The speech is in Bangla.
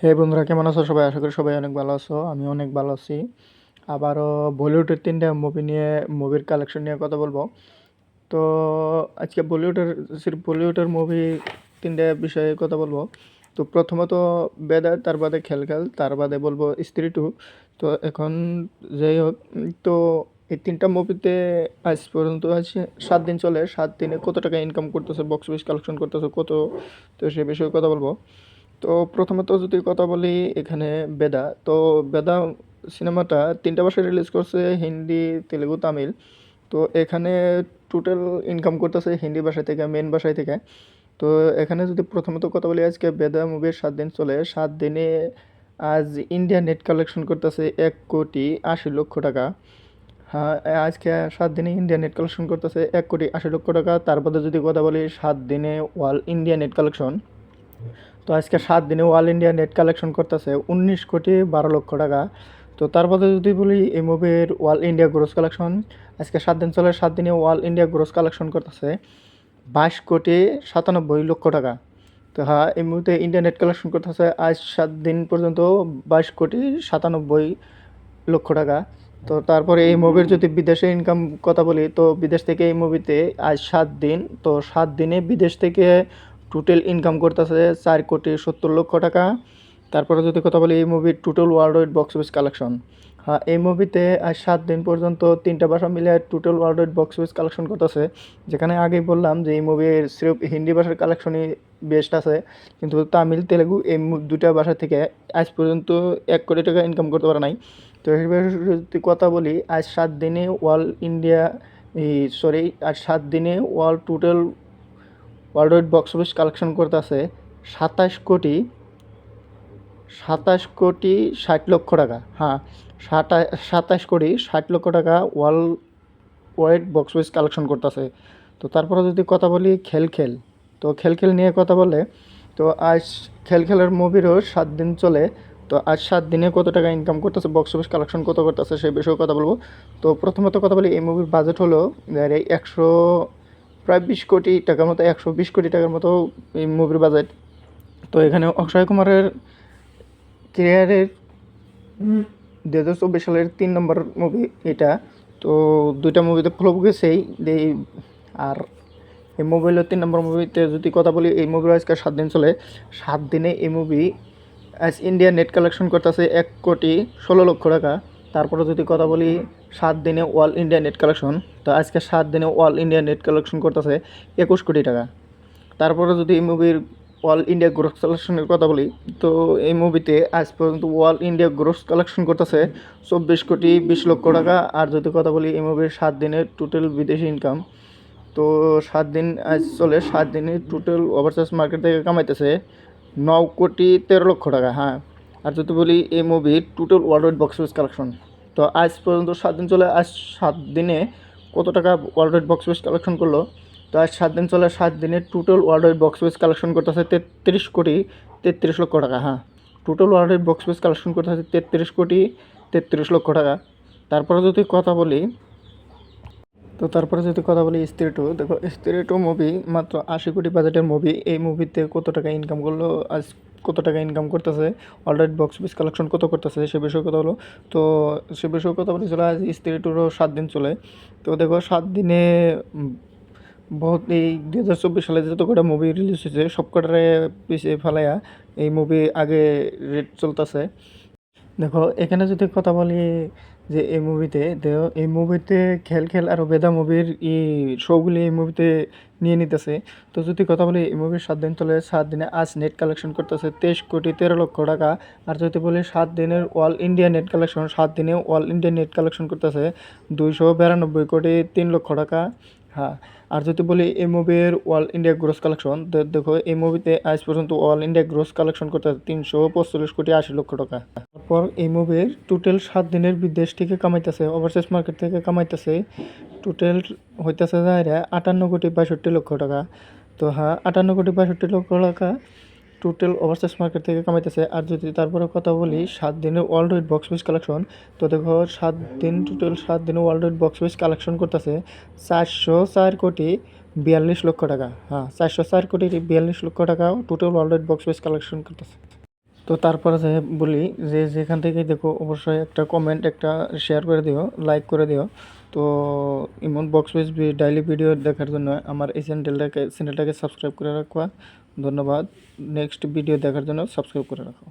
হে বন্ধুরা, কেমন আছো সবাই? আশা করি সবাই অনেক ভালো আছো। আমি অনেক ভালো আছি। আবারও বলিউডের ৩টা মুভির কালেকশন নিয়ে কথা বলবো। তো আজকে বলিউডের মুভি ৩টা বিষয়ে কথা বলবো। তো প্রথমত বেদা, তার বাদে খেল খেল, তার বাদে বলবো স্ত্রী টু। তো এখন যাই হোক, তো এই ৩টা মুভিতে আজ পর্যন্ত আছে ৭ দিন চলে। ৭ দিনে কত টাকা ইনকাম করতেছে, বক্স অফিস কালেকশন করতেছে কত, তো সে বিষয়ে কথা বলবো। তো প্রথমত যদি কথা বলি এখানে বেদা, তো বেদা সিনেমাটা ৩টা ভাষায় রিলিজ করছে: হিন্দি, তেলেগু, তামিল। তো এখানে টোটাল ইনকাম করতেছে হিন্দি ভাষা থেকে, মেন ভাষায় থেকে। তো এখানে যদি প্রথমত কথা বলি, আজকে বেদা মুভির ৭ দিন চলে। ৭ দিনে আজ ইন্ডিয়া নেট কালেকশন করতেছে ১,৮০,০০,০০০ টাকা। হ্যাঁ, আজকে ৭ দিনে ইন্ডিয়া নেট কালেকশন করতেছে ১,৮০,০০,০০০ টাকা। তারপরে যদি কথা বলি 7 দিনে ওয়াল ইন্ডিয়া নেট কালেকশন, তো আজকে ৭ দিনে অল ইন্ডিয়া নেট কালেকশন করতেছে ১৯,১২,০০,০০০ টাকা। তো তারপরে যদি বলি এই মুভির অল ইন্ডিয়া গ্রোস কালেকশন, আজকে ৭ দিন চলে। ৭ দিনে অল ইন্ডিয়া গ্রোস কালেকশন করতেছে ২২,৯৭,০০,০০০ টাকা। তো হ্যাঁ, এই মুহূর্তে ইন্ডিয়া নেট কালেকশন করতেছে আজ ৭ দিন পর্যন্ত ২২,৯৭,০০,০০০ টাকা। তো তারপরে এই মুভির যদি বিদেশে ইনকাম কথা বলি, তো বিদেশ থেকে এই মুভিতে আজ ৭ দিন, তো ৭ দিনে বিদেশ থেকে টোটাল ইনকাম করতেছে ৪,৭০,০০,০০০ টাকা। তারপরে যদি কথা বলি এই মুভির total world wide box office collection, হ্যাঁ, এই মুভিতে আজ ৭ দিন পর্যন্ত ৩টা ভাষা মিলে total world wide box office collection করতেছে। যেখানে আগেই বললাম যে এই মুভির সির্ফ হিন্দি ভাষার কালেকশনই বেস্ট আছে, কিন্তু তামিল, তেলেগু এই দুটা ভাষা থেকে আজ পর্যন্ত ১,০০,০০,০০০ টাকা ইনকাম করতে পারে নাই। তো এই বিষয়ে যদি কথা বলি, আজ ৭ দিনে আজ ৭ দিনে total world wide box office collection করতেছে ২৭,৬০,০০,০০০ টাকা। হ্যাঁ, ২৭,৬০,০০,০০০ টাকা world wide box office collection করতেছে। তো তারপরে যদি কথা বলি খেল খেল, তো খেল খেল নিয়ে কথা বলে, তো আজ খেল খেলের মুভিরও ৭ দিন চলে। তো আজ ৭ দিনে কত টাকা ইনকাম করতেছে, বক্স অফিস কালেকশন কত করতেছে, সেই বিষয়ে কথা বলবো। তো প্রথমত কথা বলি এই মুভির বাজেট হলো প্রায় ২০ কোটি টাকার মতো, ১২০ কোটি টাকার মতো এই মুভির বাজেট। তো এখানে অক্ষয় কুমারের কেরিয়ারের ২০২৪ সালের ৩ নম্বর মুভি এটা। তো ২টা মুভিতে ফ্লপ গেছেই। আর এই মুভি হলো ৩ নম্বর মুভিতে যদি কথা বলি, এই মুভির আজকে ৭ দিন চলে। ৭ দিনে এই মুভি আজ ইন্ডিয়া নেট কালেকশন করতেছে ১,১৬,০০,০০০ টাকা। তারপরে যদি কথা বলি ৭ দিনে অল ইন্ডিয়া নেট কালেকশন, তো আজকে ৭ দিনে অল ইন্ডিয়া নেট কালেকশন করতেছে ২১ কোটি টাকা। তারপরে যদি এই মুভির অল ইন্ডিয়া গ্রোস কালেকশনের কথা বলি, তো এই মুভিতে আজ পর্যন্ত অল ইন্ডিয়া গ্রোস কালেকশন করতেছে ২৪,২০,০০,০০০ টাকা। আর যদি কথা বলি এই মুভির ৭ দিনের টোটাল বিদেশি ইনকাম, তো ৭ দিন আজ চলে। ৭ দিনে টোটাল ওভারসিজ মার্কেট থেকে কামাইতেছে ৯,১৩,০০,০০০ টাকা। হ্যাঁ, আর যদি বলি এই মুভির total world wide box office collection, তো আজ পর্যন্ত ৭ দিন চলে। আজ ৭ দিনে কত টাকা world wide box office collection করলো, তো আজ 7 দিন চলে। 7 দিনে total world wide box office collection করতেছে ৩৩,৩৩,০০,০০০ টাকা। হ্যাঁ, total world wide box office collection করতেছে ৩৩,৩৩,০০,০০০ টাকা। তারপরে যদি কথা বলি, স্ত্রী টু, দেখো স্ত্রী টু মুভি মাত্র ৮০ কোটি বাজেটের মুভি। এই মুভিতে কত টাকা ইনকাম করলো, আজ কত টাকা ইনকাম করতেছে, অলরেডি বক্স অফিস কালেকশন কত করতেছে, সে বিষয়ে কথা হলো। তো সে বিষয়ে কথা বলেছিল আজ স্ত্রী টুরও ৭ দিন চলে। তো দেখো ৭ দিনে বহুত এই ২০২৪ সালে যত কটা মুভি রিলিজ হয়েছে সব কটারে পিছিয়ে ফেলাইয়া এই মুভি আগে রেট চলতেছে। দেখো এখানে যদি কথা বলি যে এই মুভিতে খেল খেল আর বেদা মুভির শোগুলি এই মুভিতে নিয়ে নিতেছে। তো যদি কথা বলি এই মুভির ৭ দিন চলে। ৭ দিনে আজ নেট কালেকশন করতেছে ২৩,১৩,০০,০০০ টাকা। আর যদি বলি ৭ দিনের অল ইন্ডিয়া নেট কালেকশন, ৭ দিনে অল ইন্ডিয়া নেট কালেকশন করতেছে ২৯,৯২,৩০,০০,০০০ টাকা। হ্যাঁ, আর যদি বলি এই মুভির অল ইন্ডিয়া গ্রোস কালেকশন, দেখো এই মুভিতে আজ পর্যন্ত অল ইন্ডিয়া গ্রোস কালেকশন করতেছে ৩৪৫,৮০,০০,০০০ টাকা। তারপর এই মুভির টোটাল ৭ দিনের বিদেশ থেকে কামাইতেছে, ওভারসিজ মার্কেট থেকে কামাইতেছে টোটাল হইতেছে ৫৮,৬২,০০,০০০ টাকা। তো হ্যাঁ, ৫৮,৬২,০০,০০০ টাকা টোটাল ওভারসিজ মার্কেট থেকে কামাইতেছে। আর যদি তারপরে কথা বলি ৭ দিনের world wide box office collection, তো দেখো ৭ দিনে world wide box office collection করতেছে ৪০৪,৪২,০০,০০০ টাকা। হ্যাঁ, ৪০৪,৪২,০০,০০০ টাকা total world wide box office collection করতেছে। তো তারপরে যে বলি যে যেখান থেকেই দেখো অবশ্যই একটা কমেন্ট একটা শেয়ার করে দিও, লাইক করে দিও। তো ইমন বক্স উইথ ডেইলি ভিডিও দেখার জন্য আমার এই চ্যানেলটাকে সাবস্ক্রাইব করে রাখবা। ধন্যবাদ। নেক্সট ভিডিও দেখার জন্য সাবস্ক্রাইব করে রাখো।